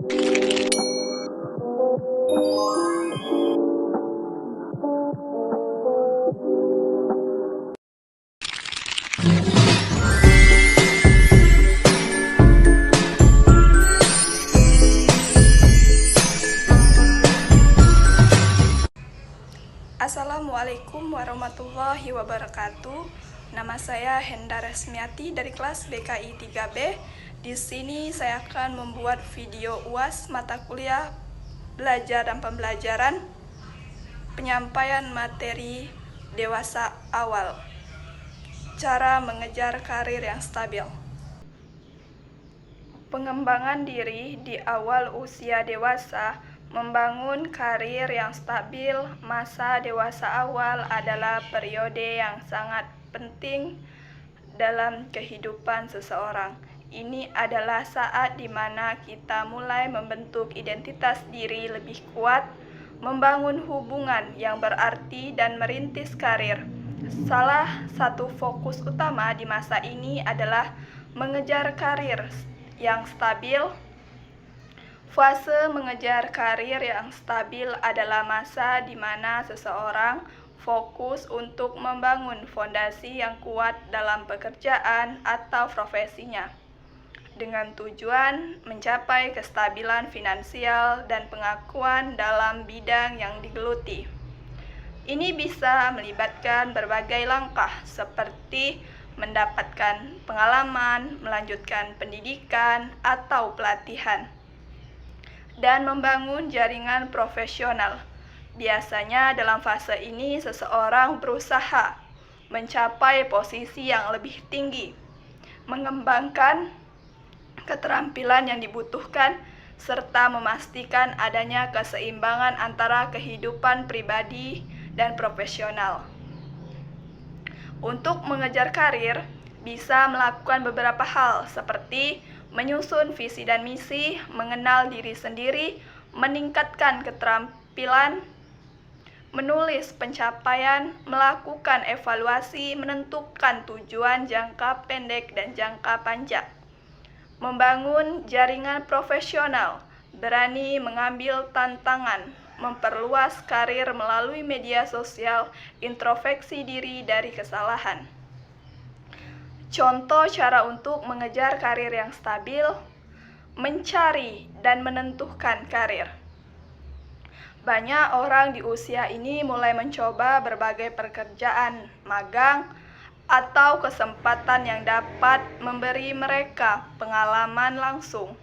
Assalamualaikum warahmatullahi wabarakatuh. Nama saya Henda Resmiati dari kelas BKI 3B. Di sini saya akan membuat video UAS mata kuliah belajar dan pembelajaran penyampaian materi dewasa awal. Cara mengejar karir yang stabil. Pengembangan diri di awal usia dewasa. Membangun karir yang stabil masa dewasa awal adalah periode yang sangat penting dalam kehidupan seseorang. Ini adalah saat di mana kita mulai membentuk identitas diri lebih kuat, membangun hubungan yang berarti dan merintis karir. Salah satu fokus utama di masa ini adalah mengejar karir yang stabil. Fase mengejar karir yang stabil adalah masa di mana seseorang fokus untuk membangun fondasi yang kuat dalam pekerjaan atau profesinya, dengan tujuan mencapai kestabilan finansial dan pengakuan dalam bidang yang digeluti. Ini bisa melibatkan berbagai langkah seperti mendapatkan pengalaman, melanjutkan pendidikan atau pelatihan, dan membangun jaringan profesional. Biasanya dalam fase ini seseorang berusaha mencapai posisi yang lebih tinggi, mengembangkan keterampilan yang dibutuhkan, serta memastikan adanya keseimbangan antara kehidupan pribadi dan profesional. Untuk mengejar karir, bisa melakukan beberapa hal seperti menyusun visi dan misi, mengenal diri sendiri, meningkatkan keterampilan, menulis pencapaian, melakukan evaluasi, menentukan tujuan jangka pendek dan jangka panjang, membangun jaringan profesional, berani mengambil tantangan, memperluas karir melalui media sosial, introspeksi diri dari kesalahan. Contoh cara untuk mengejar karir yang stabil: mencari dan menentukan karir. Banyak orang di usia ini mulai mencoba berbagai pekerjaan magang atau kesempatan yang dapat memberi mereka pengalaman langsung.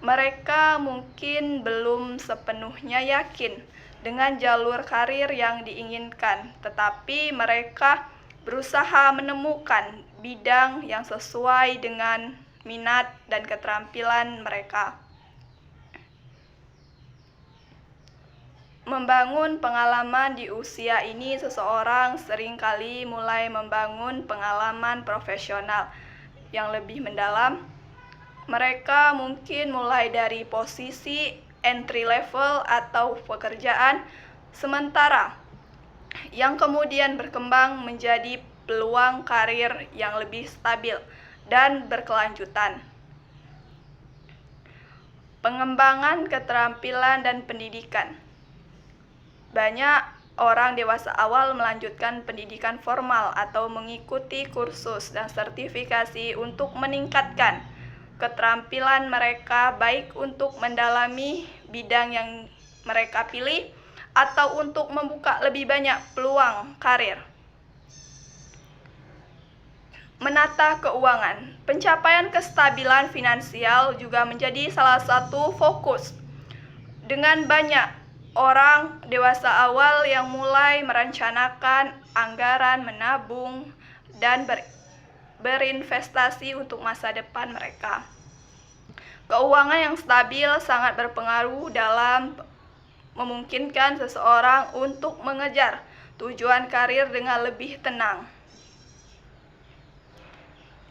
Mereka mungkin belum sepenuhnya yakin dengan jalur karir yang diinginkan, tetapi mereka berusaha menemukan bidang yang sesuai dengan minat dan keterampilan mereka. Membangun pengalaman di usia ini, seseorang seringkali mulai membangun pengalaman profesional yang lebih mendalam. Mereka mungkin mulai dari posisi entry level atau pekerjaan sementara yang kemudian berkembang menjadi peluang karir yang lebih stabil dan berkelanjutan. Pengembangan keterampilan dan pendidikan. Banyak orang dewasa awal melanjutkan pendidikan formal atau mengikuti kursus dan sertifikasi untuk meningkatkan keterampilan mereka, baik untuk mendalami bidang yang mereka pilih atau untuk membuka lebih banyak peluang karir. Menata keuangan. Pencapaian kestabilan finansial juga menjadi salah satu fokus. Dengan banyak orang dewasa awal yang mulai merencanakan anggaran, menabung, dan berinvestasi untuk masa depan mereka. Keuangan yang stabil sangat berpengaruh dalam memungkinkan seseorang untuk mengejar tujuan karir dengan lebih tenang.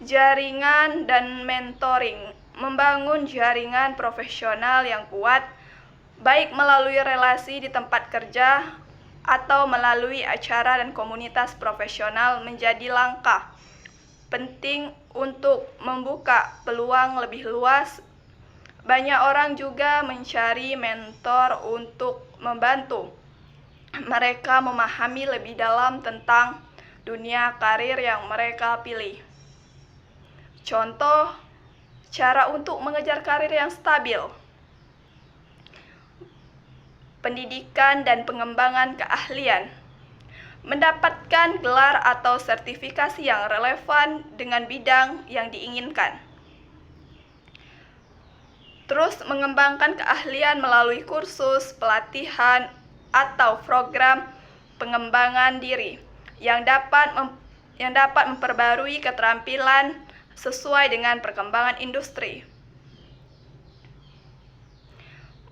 Jaringan dan mentoring. Membangun jaringan profesional yang kuat, baik melalui relasi di tempat kerja atau melalui acara dan komunitas profesional, menjadi langkah penting untuk membuka peluang lebih luas Banyak orang juga mencari mentor untuk membantu mereka memahami lebih dalam tentang dunia karir yang mereka pilih. Contoh, cara untuk mengejar karir yang stabil. Pendidikan dan pengembangan keahlian. Mendapatkan gelar atau sertifikasi yang relevan dengan bidang yang diinginkan. Terus mengembangkan keahlian melalui kursus, pelatihan, atau program pengembangan diri yang dapat memperbarui keterampilan sesuai dengan perkembangan industri.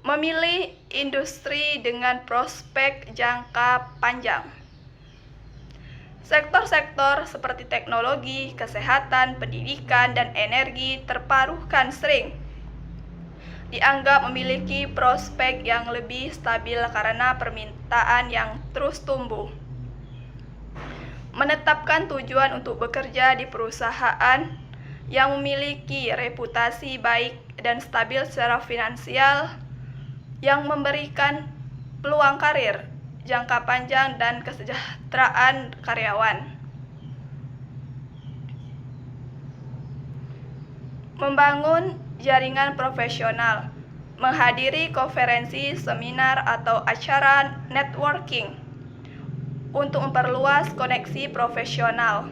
Memilih industri dengan prospek jangka panjang. Sektor-sektor seperti teknologi, kesehatan, pendidikan, dan energi terparuhkan sering dianggap memiliki prospek yang lebih stabil karena permintaan yang terus tumbuh. Menetapkan tujuan untuk bekerja di perusahaan yang memiliki reputasi baik dan stabil secara finansial, yang memberikan peluang karir jangka panjang dan kesejahteraan karyawan. Membangun jaringan profesional, menghadiri konferensi, seminar, atau acara networking untuk memperluas koneksi profesional.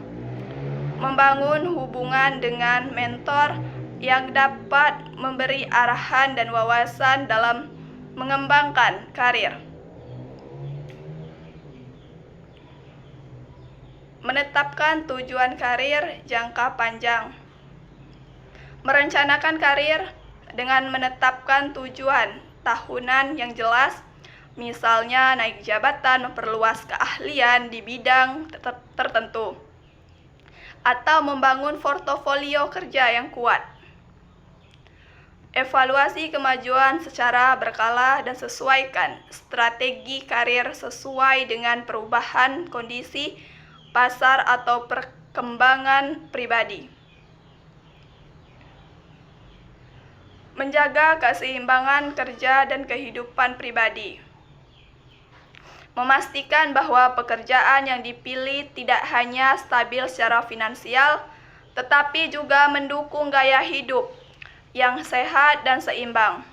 Membangun hubungan dengan mentor yang dapat memberi arahan dan wawasan dalam mengembangkan karir. Menetapkan tujuan karir jangka panjang. Merencanakan karir dengan menetapkan tujuan tahunan yang jelas, misalnya naik jabatan, memperluas keahlian di bidang tertentu, atau membangun portofolio kerja yang kuat. Evaluasi kemajuan secara berkala dan sesuaikan strategi karir sesuai dengan perubahan kondisi pasar atau perkembangan pribadi. Menjaga keseimbangan kerja dan kehidupan pribadi. Memastikan bahwa pekerjaan yang dipilih tidak hanya stabil secara finansial, tetapi juga mendukung gaya hidup yang sehat dan seimbang.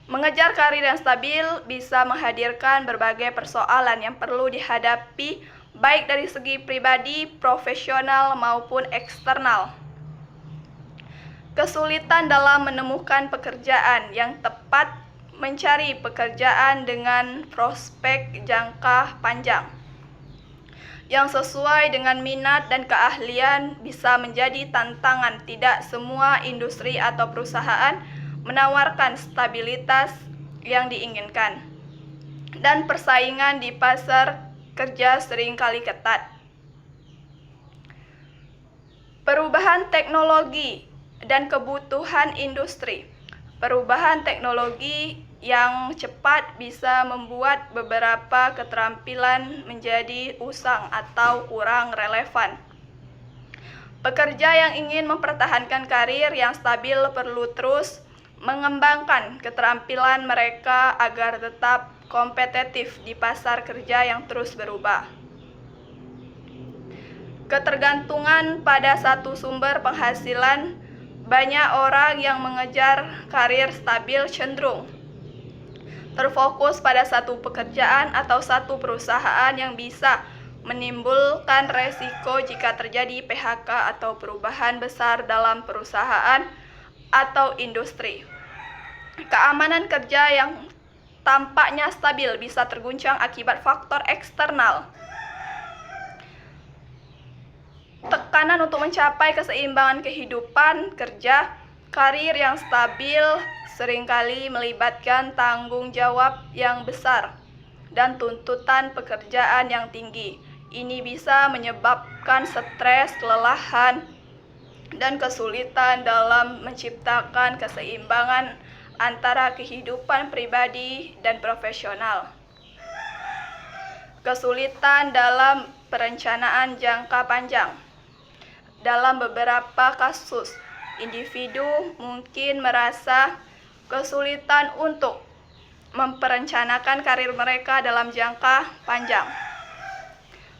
Mengejar karir yang stabil bisa menghadirkan berbagai persoalan yang perlu dihadapi, baik dari segi pribadi, profesional, maupun eksternal. Kesulitan dalam menemukan pekerjaan yang tepat, mencari pekerjaan dengan prospek jangka panjang yang sesuai dengan minat dan keahlian bisa menjadi tantangan. Tidak semua industri atau perusahaan menawarkan stabilitas yang diinginkan, dan persaingan di pasar kerja seringkali ketat. Perubahan teknologi dan kebutuhan industri. Perubahan teknologi yang cepat bisa membuat beberapa keterampilan menjadi usang atau kurang relevan. Pekerja yang ingin mempertahankan karir yang stabil perlu terus mengembangkan keterampilan mereka agar tetap kompetitif di pasar kerja yang terus berubah. Ketergantungan pada satu sumber penghasilan. Banyak orang yang mengejar karir stabil cenderung terfokus pada satu pekerjaan atau satu perusahaan yang bisa menimbulkan resiko jika terjadi PHK atau perubahan besar dalam perusahaan atau industri. Keamanan kerja yang tampaknya stabil bisa terguncang akibat faktor eksternal. Tekanan untuk mencapai keseimbangan kehidupan kerja, karir yang stabil seringkali melibatkan tanggung jawab yang besar dan tuntutan pekerjaan yang tinggi. Ini bisa menyebabkan stres, kelelahan, dan kesulitan dalam menciptakan keseimbangan antara kehidupan pribadi dan profesional. Kesulitan dalam perencanaan jangka panjang. Dalam beberapa kasus, individu mungkin merasa kesulitan untuk memperencanakan karir mereka dalam jangka panjang,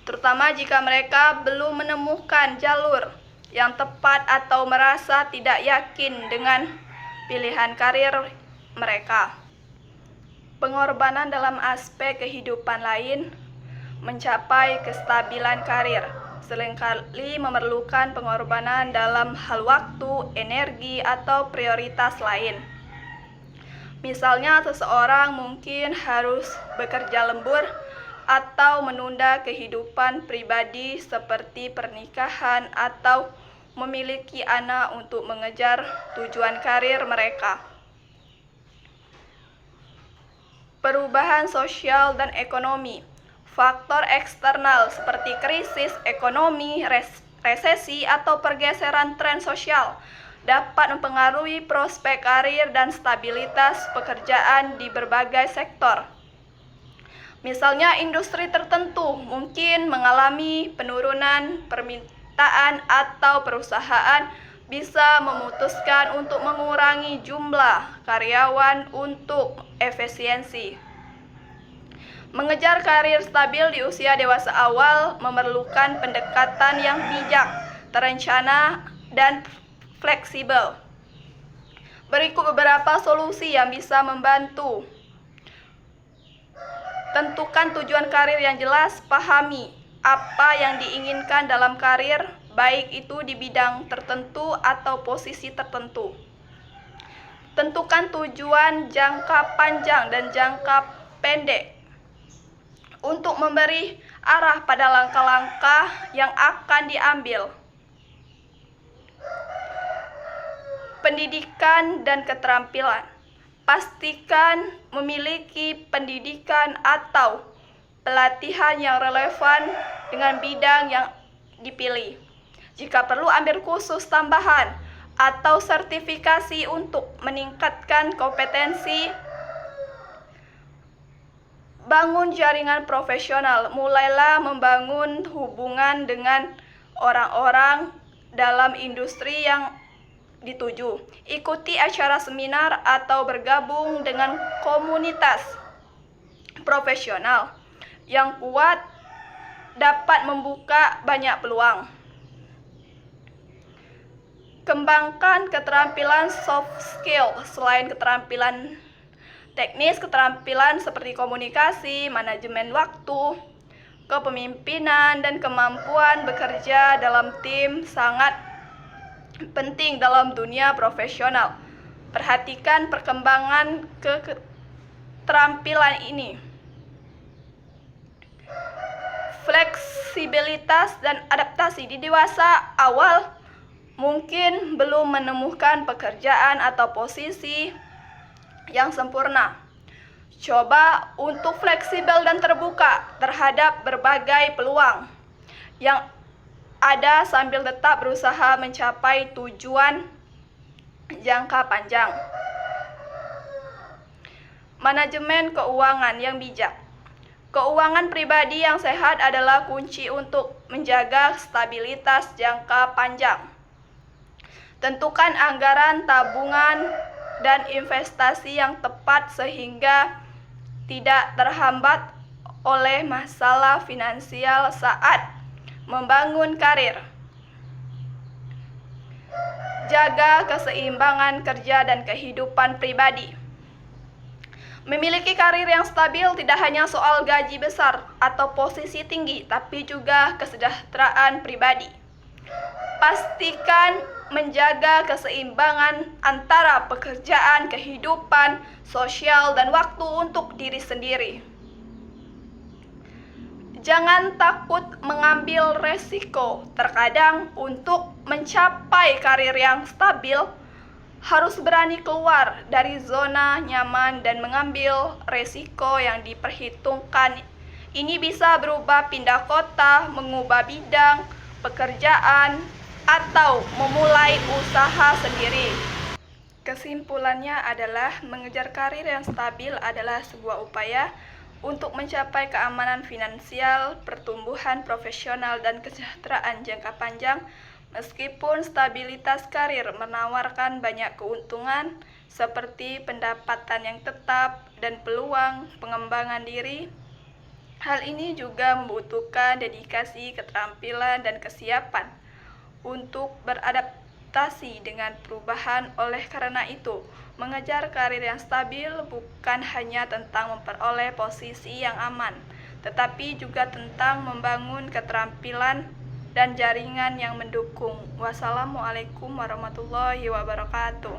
terutama jika mereka belum menemukan jalur yang tepat atau merasa tidak yakin dengan pilihan karir mereka. Pengorbanan dalam aspek kehidupan lain mencapai kestabilan karir seringkali memerlukan pengorbanan dalam hal waktu, energi, atau prioritas lain. Misalnya, seseorang mungkin harus bekerja lembur atau menunda kehidupan pribadi seperti pernikahan atau memiliki anak untuk mengejar tujuan karir mereka. Perubahan sosial dan ekonomi. Faktor eksternal seperti krisis ekonomi, resesi, atau pergeseran tren sosial dapat mempengaruhi prospek karir dan stabilitas pekerjaan di berbagai sektor. Misalnya, industri tertentu mungkin mengalami penurunan permintaan atau perusahaan bisa memutuskan untuk mengurangi jumlah karyawan untuk efisiensi. Mengejar karir stabil di usia dewasa awal memerlukan pendekatan yang bijak, terencana, dan fleksibel. Berikut beberapa solusi yang bisa membantu. Tentukan tujuan karir yang jelas, pahami apa yang diinginkan dalam karir, baik itu di bidang tertentu atau posisi tertentu. Tentukan tujuan jangka panjang dan jangka pendek untuk memberi arah pada langkah-langkah yang akan diambil. Pendidikan dan keterampilan. Pastikan memiliki pendidikan atau pelatihan yang relevan dengan bidang yang dipilih. Jika perlu, ambil kursus tambahan atau sertifikasi untuk meningkatkan kompetensi. Bangun jaringan profesional. Mulailah membangun hubungan dengan orang-orang dalam industri yang dituju. Ikuti acara seminar atau bergabung dengan komunitas profesional yang kuat dapat membuka banyak peluang. Kembangkan keterampilan soft skill. Selain keterampilan teknis, keterampilan seperti komunikasi, manajemen waktu, kepemimpinan, dan kemampuan bekerja dalam tim sangat penting dalam dunia profesional. Perhatikan perkembangan keterampilan ini. Fleksibilitas dan adaptasi. Di dewasa awal mungkin belum menemukan pekerjaan atau posisi yang sempurna. Coba untuk fleksibel dan terbuka terhadap berbagai peluang yang ada sambil tetap berusaha mencapai tujuan jangka panjang. Manajemen keuangan yang bijak. Keuangan pribadi yang sehat adalah kunci untuk menjaga stabilitas jangka panjang. Tentukan anggaran tabungan dan investasi yang tepat sehingga tidak terhambat oleh masalah finansial saat membangun karir. Jaga keseimbangan kerja dan kehidupan pribadi. Memiliki karir yang stabil tidak hanya soal gaji besar atau posisi tinggi, tapi juga kesejahteraan pribadi. Pastikan menjaga keseimbangan antara pekerjaan, kehidupan sosial, dan waktu untuk diri sendiri. Jangan takut mengambil resiko. Terkadang untuk mencapai karir yang stabil, harus berani keluar dari zona nyaman dan mengambil resiko yang diperhitungkan. Ini bisa berupa pindah kota, mengubah bidang pekerjaan, atau memulai usaha sendiri. Kesimpulannya adalah mengejar karir yang stabil adalah sebuah upaya untuk mencapai keamanan finansial, pertumbuhan profesional, dan kesejahteraan jangka panjang Meskipun stabilitas karir menawarkan banyak keuntungan seperti pendapatan yang tetap dan peluang pengembangan diri, hal ini juga membutuhkan dedikasi, keterampilan, dan kesiapan untuk beradaptasi dengan perubahan. Oleh karena itu, mengejar karir yang stabil bukan hanya tentang memperoleh posisi yang aman, tetapi juga tentang membangun keterampilan dan jaringan yang mendukung. Wassalamualaikum warahmatullahi wabarakatuh.